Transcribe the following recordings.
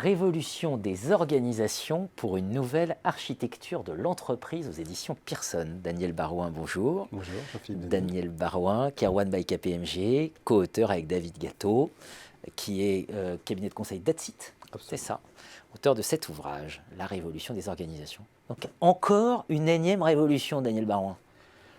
révolution des organisations pour une nouvelle architecture de l'entreprise aux éditions Pearson. Daniel Barouin, bonjour. Bonjour, Jean-Philippe. Daniel Barouin, Kerouan by KPMG, co-auteur avec David Gatto, qui est cabinet de conseil d'Atsit, c'est ça, auteur de cet ouvrage, La révolution des organisations. Donc encore une énième révolution, Daniel Barouin.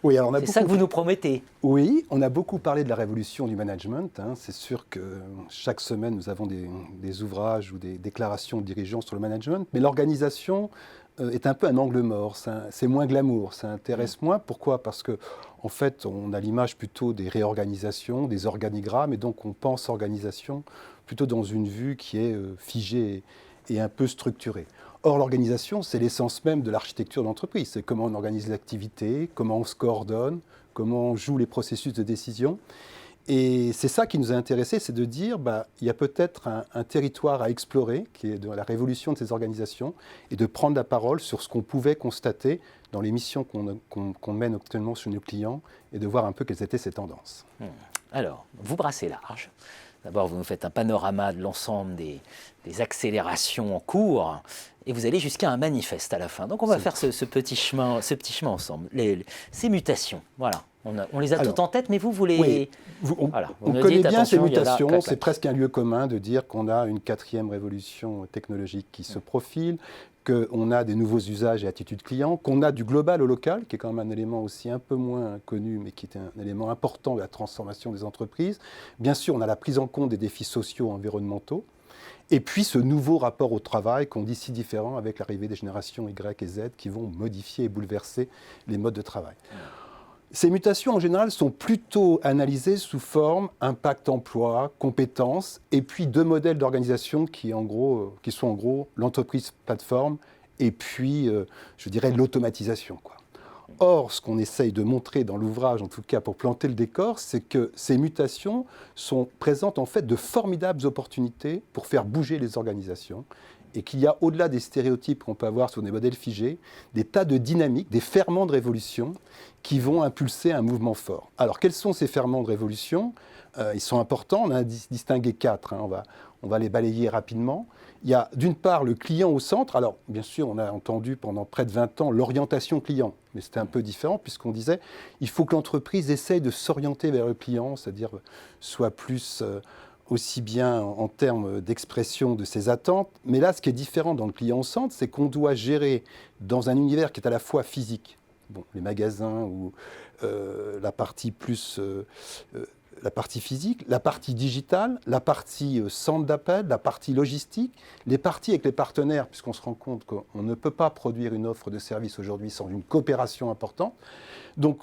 Oui, alors c'est ça que vous nous promettez. Oui, on a beaucoup parlé de la révolution du management. C'est sûr que chaque semaine, nous avons des ouvrages ou des déclarations de dirigeants sur le management. Mais l'organisation est un peu un angle mort. C'est moins glamour, ça intéresse moins. Pourquoi ? Parce qu'en fait, on a l'image plutôt des réorganisations, des organigrammes. Et donc, on pense organisation plutôt dans une vue qui est figée et un peu structurée. Or, l'organisation, c'est l'essence même de l'architecture d'entreprise. C'est comment on organise l'activité, comment on se coordonne, comment on joue les processus de décision. Et c'est ça qui nous a intéressés, c'est de dire il y a peut-être un territoire à explorer, qui est de la révolution de ces organisations, et de prendre la parole sur ce qu'on pouvait constater dans les missions qu'on mène actuellement sur nos clients, et de voir un peu quelles étaient ces tendances. Alors, vous brassez large. D'abord, vous nous faites un panorama de l'ensemble des accélérations en cours et vous allez jusqu'à un manifeste à la fin. Donc, on va faire ce petit chemin ensemble. Ces mutations, voilà. On les a toutes en tête, mais vous les... Oui, on connaît bien ces mutations. C'est presque un lieu commun de dire qu'on a une quatrième révolution technologique qui se profile, qu'on a des nouveaux usages et attitudes clients, qu'on a du global au local, qui est quand même un élément aussi un peu moins connu, mais qui est un élément important de la transformation des entreprises. Bien sûr, on a la prise en compte des défis sociaux, environnementaux, et puis ce nouveau rapport au travail qu'on dit si différent avec l'arrivée des générations Y et Z qui vont modifier et bouleverser les modes de travail. Ces mutations, en général, sont plutôt analysées sous forme impact emploi, compétences, et puis deux modèles d'organisation qui sont en gros l'entreprise plateforme et puis, je dirais, l'automatisation, quoi. Or, ce qu'on essaye de montrer dans l'ouvrage, en tout cas pour planter le décor, c'est que ces mutations présentent en fait de formidables opportunités pour faire bouger les organisations, et qu'il y a, au-delà des stéréotypes qu'on peut avoir sur des modèles figés, des tas de dynamiques, des ferments de révolution qui vont impulser un mouvement fort. Alors, quels sont ces ferments de révolution ? Ils sont importants, on en a distingué 4, on va les balayer rapidement. Il y a d'une part le client au centre. Alors, bien sûr, on a entendu pendant près de 20 ans l'orientation client, mais c'était un peu différent puisqu'on disait il faut que l'entreprise essaye de s'orienter vers le client, c'est-à-dire soit plus... aussi bien en termes d'expression de ses attentes. Mais là, ce qui est différent dans le client au centre, c'est qu'on doit gérer dans un univers qui est à la fois physique, les magasins ou la partie plus... la partie physique, la partie digitale, la partie centre d'appel, la partie logistique, les parties avec les partenaires, puisqu'on se rend compte qu'on ne peut pas produire une offre de service aujourd'hui sans une coopération importante. Donc,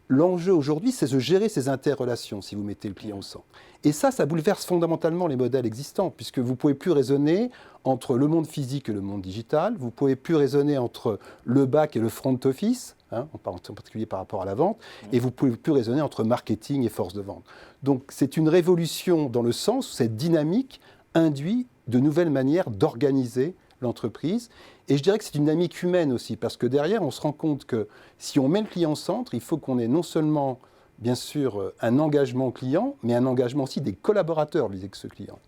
l'enjeu aujourd'hui, c'est de gérer ces interrelations, si vous mettez le client au centre. Et ça bouleverse fondamentalement les modèles existants, puisque vous ne pouvez plus raisonner entre le monde physique et le monde digital, vous ne pouvez plus raisonner entre le back et le front office, en particulier par rapport à la vente, et vous ne pouvez plus raisonner entre marketing et force de vente. Donc c'est une révolution dans le sens où cette dynamique induit de nouvelles manières d'organiser l'entreprise. Et je dirais que c'est une dynamique humaine aussi, parce que derrière, on se rend compte que si on met le client au centre, il faut qu'on ait non seulement, bien sûr, un engagement client, mais un engagement aussi des collaborateurs vis-à-vis de ce client.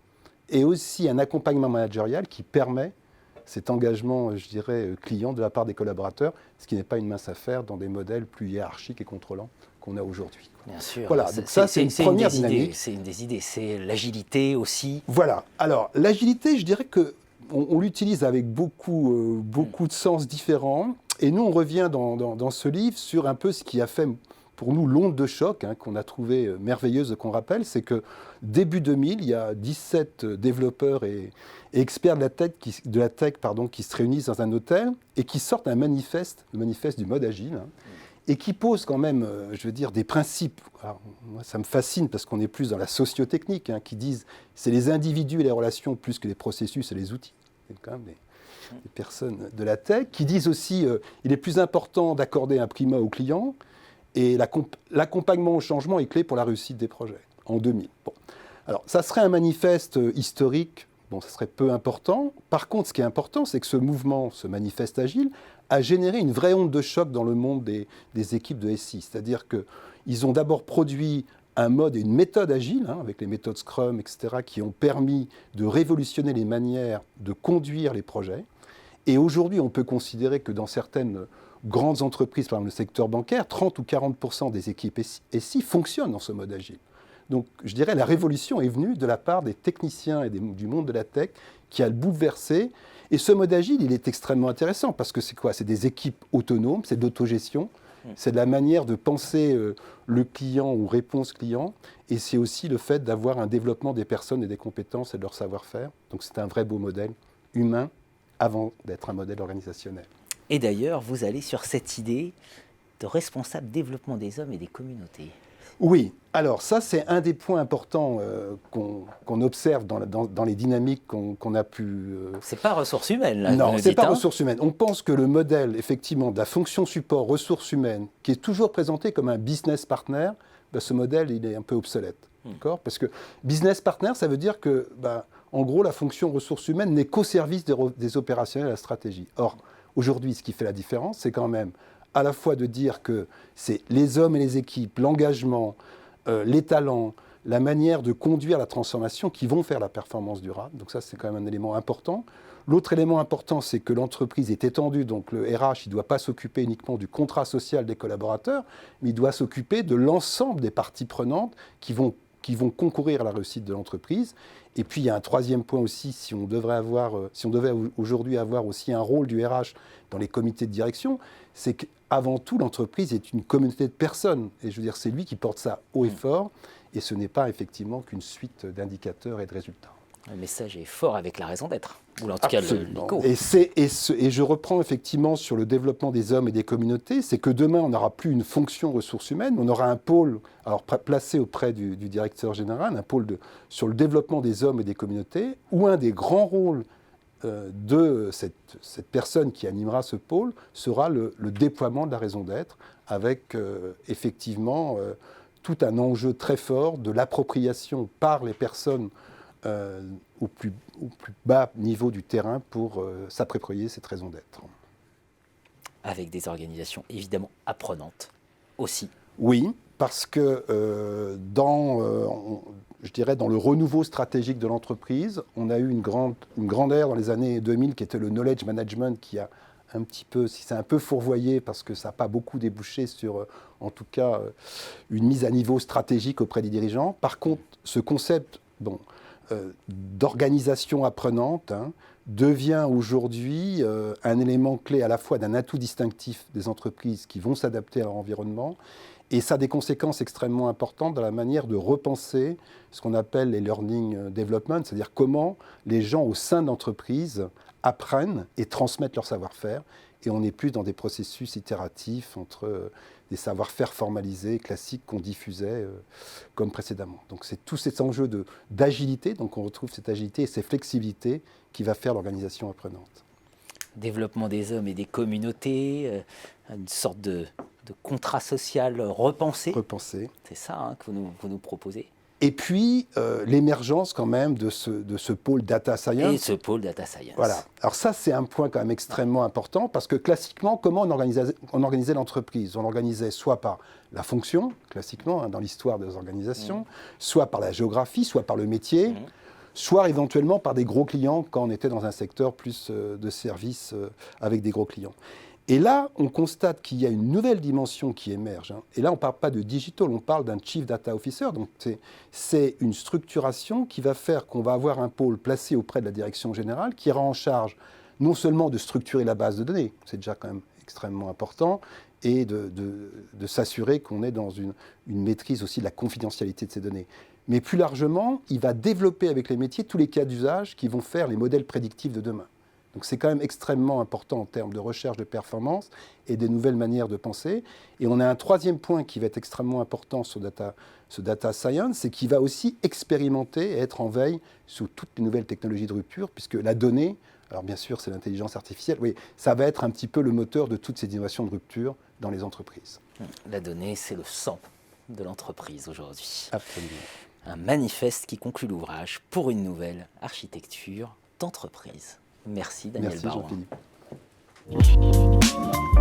Et aussi un accompagnement managérial qui permet cet engagement, je dirais, client de la part des collaborateurs, ce qui n'est pas une mince affaire dans des modèles plus hiérarchiques et contrôlants qu'on a aujourd'hui. Bien sûr. Voilà, donc ça, c'est une première dynamique. C'est une des idées, c'est l'agilité aussi. Voilà. Alors, l'agilité, je dirais que on l'utilise avec beaucoup de sens différents. Et nous, on revient dans ce livre sur un peu ce qui a fait, pour nous, l'onde de choc, qu'on a trouvé merveilleuse, qu'on rappelle, c'est que début 2000, il y a 17 développeurs et experts de la tech qui se réunissent dans un hôtel et qui sortent un manifeste, le manifeste du mode agile, et qui pose quand même, je veux dire, des principes. Alors, moi, ça me fascine parce qu'on est plus dans la sociotechnique, qui disent c'est les individus et les relations plus que les processus et les outils. C'est quand même des personnes de la tech qui disent aussi il est plus important d'accorder un primat au client et l'accompagnement au changement est clé pour la réussite des projets, en 2000. Bon. Alors, ça serait un manifeste historique, ça serait peu important. Par contre, ce qui est important, c'est que ce mouvement, ce manifeste agile, a généré une vraie onde de choc dans le monde des équipes de SI. C'est-à-dire qu'ils ont d'abord produit un mode et une méthode agile, avec les méthodes Scrum, etc., qui ont permis de révolutionner les manières de conduire les projets. Et aujourd'hui, on peut considérer que dans certaines grandes entreprises, par exemple le secteur bancaire, 30 ou 40% des équipes SI fonctionnent dans ce mode agile. Donc, je dirais la révolution est venue de la part des techniciens et du monde de la tech qui a le bouleversé. Et ce mode agile, il est extrêmement intéressant parce que c'est quoi? C'est des équipes autonomes, c'est de l'autogestion, c'est de la manière de penser le client ou réponse client. Et c'est aussi le fait d'avoir un développement des personnes et des compétences et de leur savoir-faire. Donc, c'est un vrai beau modèle humain avant d'être un modèle organisationnel. Et d'ailleurs, vous allez sur cette idée de responsable développement des hommes et des communautés. Oui, alors ça c'est un des points importants qu'on observe dans les dynamiques qu'on a pu... C'est pas ressources humaines là. Non, c'est pas ressources humaines. On pense que le modèle effectivement de la fonction support ressources humaines, qui est toujours présenté comme un business partner, ce modèle il est un peu obsolète. D'accord ? Parce que business partner, ça veut dire que, en gros, la fonction ressources humaines n'est qu'au service des opérationnels et de la stratégie. Or, aujourd'hui, ce qui fait la différence, c'est quand même à la fois de dire que c'est les hommes et les équipes, l'engagement, les talents, la manière de conduire la transformation qui vont faire la performance durable. Donc ça, c'est quand même un élément important. L'autre élément important, c'est que l'entreprise est étendue. Donc le RH, il ne doit pas s'occuper uniquement du contrat social des collaborateurs, mais il doit s'occuper de l'ensemble des parties prenantes qui vont concourir à la réussite de l'entreprise. Et puis, il y a un troisième point aussi, si on devait aujourd'hui avoir aussi un rôle du RH dans les comités de direction, c'est qu'avant tout, l'entreprise est une communauté de personnes. Et je veux dire, c'est lui qui porte ça haut et fort, et ce n'est pas effectivement qu'une suite d'indicateurs et de résultats. Le message est fort avec la raison d'être, ou en tout cas l'écho. Et je reprends effectivement sur le développement des hommes et des communautés, c'est que demain, on n'aura plus une fonction ressources humaines, on aura un pôle placé auprès du directeur général, un pôle sur le développement des hommes et des communautés, où un des grands rôles de cette personne qui animera ce pôle sera le déploiement de la raison d'être, avec effectivement tout un enjeu très fort de l'appropriation par les personnes au plus bas niveau du terrain pour s'approprier cette raison d'être. Avec des organisations évidemment apprenantes aussi. Oui, parce que je dirais dans le renouveau stratégique de l'entreprise, on a eu une grande ère dans les années 2000 qui était le knowledge management qui a un petit peu, si c'est un peu fourvoyé parce que ça n'a pas beaucoup débouché sur, en tout cas, une mise à niveau stratégique auprès des dirigeants. Par contre, ce concept, d'organisation apprenante devient aujourd'hui un élément clé à la fois d'un atout distinctif des entreprises qui vont s'adapter à leur environnement, et ça a des conséquences extrêmement importantes dans la manière de repenser ce qu'on appelle les learning development, c'est-à-dire comment les gens au sein de l'entreprise apprennent et transmettent leur savoir-faire, et on n'est plus dans des processus itératifs entre des savoir-faire formalisés, classiques qu'on diffusait comme précédemment. Donc c'est tout cet enjeu d'agilité, donc on retrouve cette agilité et cette flexibilité qui va faire l'organisation apprenante. Développement des hommes et des communautés, une sorte de contrat social repensé. C'est ça que vous nous proposez. Et puis, l'émergence quand même de ce pôle data science. Et ce pôle data science. Voilà. Alors ça, c'est un point quand même extrêmement important, parce que classiquement, comment on organisait l'entreprise? On l'organisait soit par la fonction, classiquement, dans l'histoire des organisations, soit par la géographie, soit par le métier, soit éventuellement par des gros clients, quand on était dans un secteur plus de services avec des gros clients. Et là, on constate qu'il y a une nouvelle dimension qui émerge. Et là, on ne parle pas de digital, on parle d'un Chief Data Officer. Donc, c'est une structuration qui va faire qu'on va avoir un pôle placé auprès de la direction générale qui ira en charge non seulement de structurer la base de données, c'est déjà quand même extrêmement important, et de s'assurer qu'on est dans une maîtrise aussi de la confidentialité de ces données. Mais plus largement, il va développer avec les métiers tous les cas d'usage qui vont faire les modèles prédictifs de demain. Donc c'est quand même extrêmement important en termes de recherche de performance et des nouvelles manières de penser. Et on a un troisième point qui va être extrêmement important sur ce data science, c'est qu'il va aussi expérimenter et être en veille sur toutes les nouvelles technologies de rupture, puisque la donnée, alors bien sûr c'est l'intelligence artificielle, oui, ça va être un petit peu le moteur de toutes ces innovations de rupture dans les entreprises. La donnée, c'est le sang de l'entreprise aujourd'hui. Absolument. Un manifeste qui conclut l'ouvrage pour une nouvelle architecture d'entreprise. Merci Daniel Barouin. Merci Jean-Philippe.